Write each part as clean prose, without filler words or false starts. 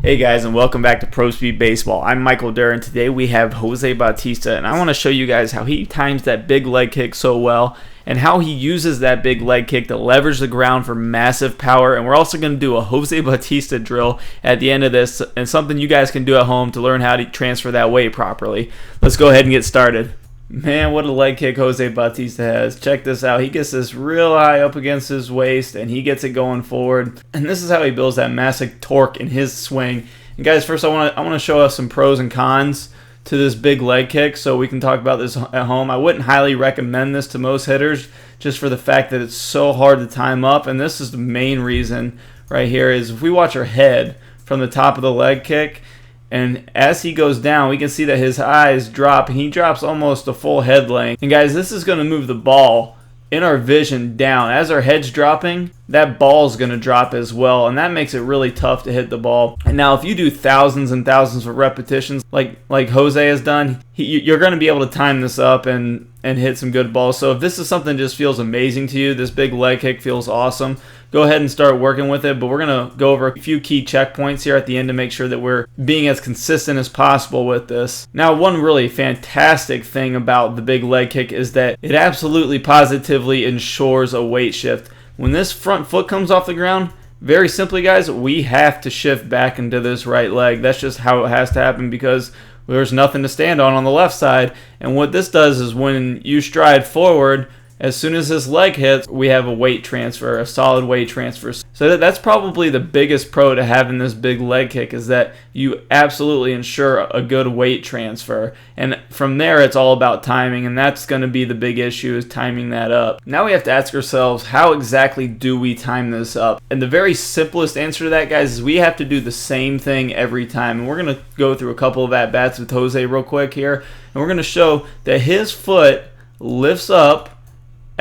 Hey guys, and welcome back to Pro Speed Baseball. I'm Michael Derr, and today we have Jose Bautista, and I want to show you guys how he times that big leg kick so well and how he uses that big leg kick to leverage the ground for massive power. And we're also going to do a Jose Bautista drill at the end of this, and something you guys can do at home to learn how to transfer that weight properly. Let's go ahead and get started. Man, what a leg kick Jose Bautista has. Check this out. He gets this real high up against his waist, and he gets it going forward. And this is how he builds that massive torque in his swing. And guys, first I want to show us some pros and cons to this big leg kick so we can talk about this at home. I wouldn't highly recommend this to most hitters just for the fact that it's so hard to time up. And this is the main reason right here is if we watch our head from the top of the leg kick, and as he goes down, we can see that his eyes drop, and he drops almost a full head length. And guys, this is going to move the ball in our vision down. As our head's dropping, that ball's going to drop as well, and that makes it really tough to hit the ball. And now if you do thousands and thousands of repetitions like Jose has done, you're going to be able to time this up and hit some good balls. So if this is something that just feels amazing to you, this big leg kick feels awesome, go ahead and start working with it. But we're going to go over a few key checkpoints here at the end to make sure that we're being as consistent as possible with this. Now, one really fantastic thing about the big leg kick is that it absolutely positively ensures a weight shift. When this front foot comes off the ground, very simply, guys, we have to shift back into this right leg. That's just how it has to happen because there's nothing to stand on the left side. And what this does is when you stride forward, as soon as this leg hits, we have a weight transfer, a solid weight transfer. So that's probably the biggest pro to having this big leg kick is that you absolutely ensure a good weight transfer. And from there, it's all about timing, and that's going to be the big issue is timing that up. Now we have to ask ourselves, how exactly do we time this up? And the very simplest answer to that, guys, is we have to do the same thing every time. And we're going to go through a couple of at-bats with Jose real quick here, and we're going to show that his foot lifts up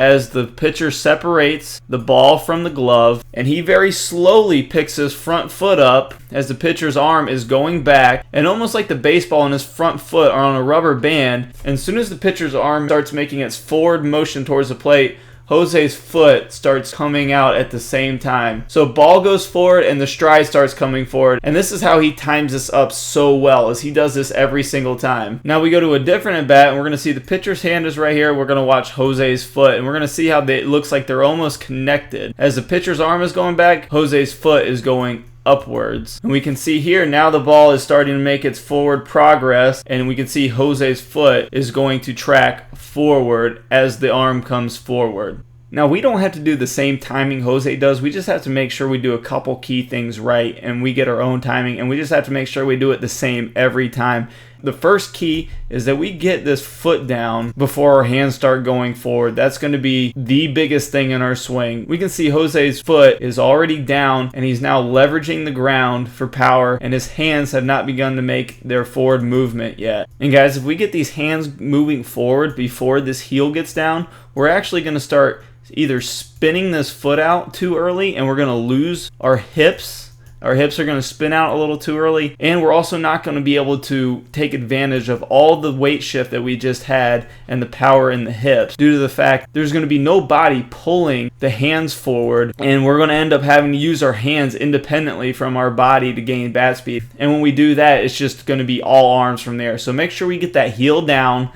as the pitcher separates the ball from the glove, and he very slowly picks his front foot up as the pitcher's arm is going back, and almost like the baseball and his front foot are on a rubber band. And as soon as the pitcher's arm starts making its forward motion towards the plate, Jose's foot starts coming out at the same time. So ball goes forward and the stride starts coming forward. And this is how he times this up so well, as he does this every single time. Now we go to a different at bat, and we're going to see the pitcher's hand is right here. We're going to watch Jose's foot, and we're going to see how it looks like they're almost connected. As the pitcher's arm is going back, Jose's foot is going upwards. And we can see here now the ball is starting to make its forward progress, and we can see Jose's foot is going to track forward as the arm comes forward. Now we don't have to do the same timing Jose does. We just have to make sure we do a couple key things right, and we get our own timing, and we just have to make sure we do it the same every time. The first key is that we get this foot down before our hands start going forward. That's going to be the biggest thing in our swing. We can see Jose's foot is already down, and he's now leveraging the ground for power, and his hands have not begun to make their forward movement yet. And guys, if we get these hands moving forward before this heel gets down, we're actually going to start either spinning this foot out too early, and we're going to lose our hips. Our hips are going to spin out a little too early, and we're also not going to be able to take advantage of all the weight shift that we just had and the power in the hips due to the fact there's going to be no body pulling the hands forward, and we're going to end up having to use our hands independently from our body to gain bat speed. And when we do that, it's just going to be all arms from there. So make sure we get that heel down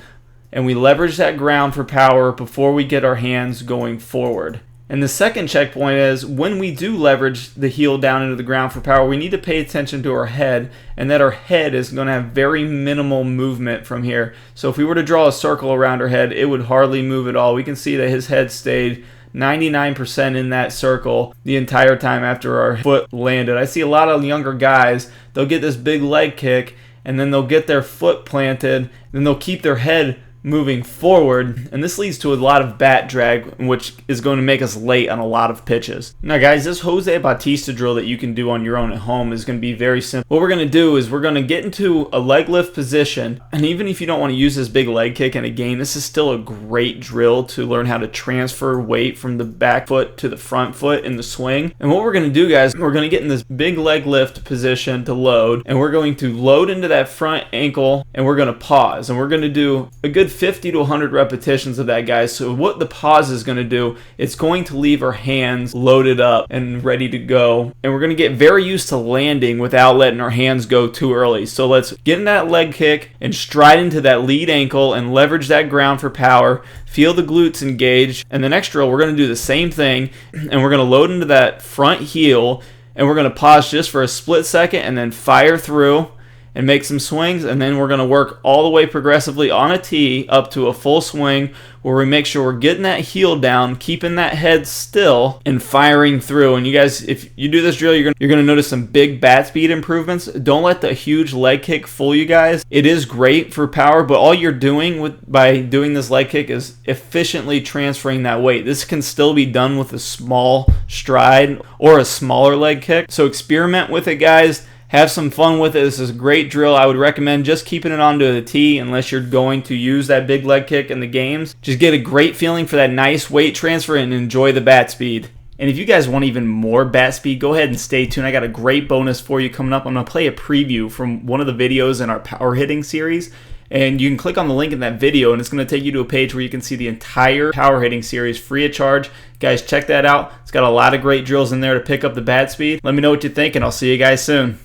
and we leverage that ground for power before we get our hands going forward. And the second checkpoint is when we do leverage the heel down into the ground for power, we need to pay attention to our head, and that our head is going to have very minimal movement from here. So if we were to draw a circle around our head, it would hardly move at all. We can see that his head stayed 99% in that circle the entire time after our foot landed. I see a lot of younger guys, they'll get this big leg kick, and then they'll get their foot planted, then they'll keep their head moving forward, and this leads to a lot of bat drag, which is going to make us late on a lot of pitches. Now guys, this Jose Bautista drill that you can do on your own at home is going to be very simple. What we're going to do is we're going to get into a leg lift position, and even if you don't want to use this big leg kick in a game, this is still a great drill to learn how to transfer weight from the back foot to the front foot in the swing. And what we're going to do, guys, we're going to get in this big leg lift position to load, and we're going to load into that front ankle, and we're going to pause, and we're going to do a good 50 to 100 repetitions of that, guys. So what the pause is going to do, it's going to leave our hands loaded up and ready to go. And we're going to get very used to landing without letting our hands go too early. So let's get in that leg kick and stride into that lead ankle and leverage that ground for power. Feel the glutes engage. And the next drill, we're going to do the same thing, and we're going to load into that front heel, and we're going to pause just for a split second and then fire through and make some swings, and then we're going to work all the way progressively on a tee up to a full swing where we make sure we're getting that heel down, keeping that head still, and firing through. And you guys, if you do this drill, you're going to notice some big bat speed improvements. Don't let the huge leg kick fool you guys. It is great for power, but all you're doing by doing this leg kick is efficiently transferring that weight. This can still be done with a small stride or a smaller leg kick. So experiment with it, guys. Have some fun with it. This is a great drill. I would recommend just keeping it onto the tee unless you're going to use that big leg kick in the games. Just get a great feeling for that nice weight transfer and enjoy the bat speed. And if you guys want even more bat speed, go ahead and stay tuned. I got a great bonus for you coming up. I'm going to play a preview from one of the videos in our power hitting series. And you can click on the link in that video, and it's going to take you to a page where you can see the entire power hitting series free of charge. Guys, check that out. It's got a lot of great drills in there to pick up the bat speed. Let me know what you think, and I'll see you guys soon.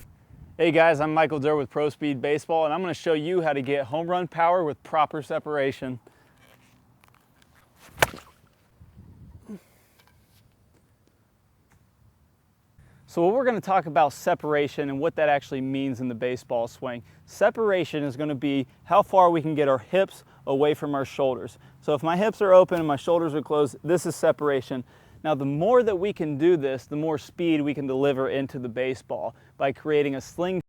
Hey guys, I'm Michael Derr with Pro Speed Baseball, and I'm going to show you how to get home run power with proper separation. So what we're going to talk about separation and what that actually means in the baseball swing. Separation is going to be how far we can get our hips away from our shoulders. So if my hips are open and my shoulders are closed, this is separation. Now, the more that we can do this, the more speed we can deliver into the baseball by creating a sling